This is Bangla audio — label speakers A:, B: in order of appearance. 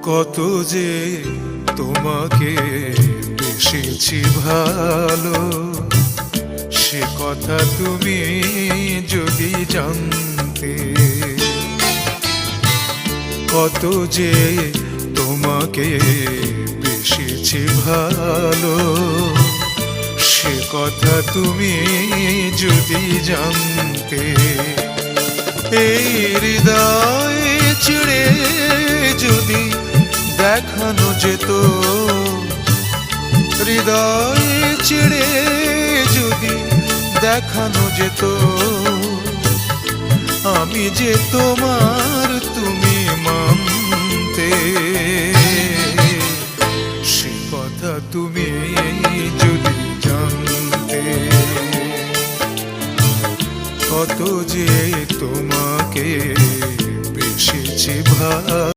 A: কত যে তোমাকে বেসেছি ভালো, সে কথা তুমি যদি জানতে। কত যে তোমাকে বেসেছি ভালো, সে কথা তুমি যদি জানতে। এই হৃদয় চিড়ে যদি দেখানো যেত, হৃদয় চিড়ে যদি দেখানো যেত, আমি যে তোমার তুমি মানতে।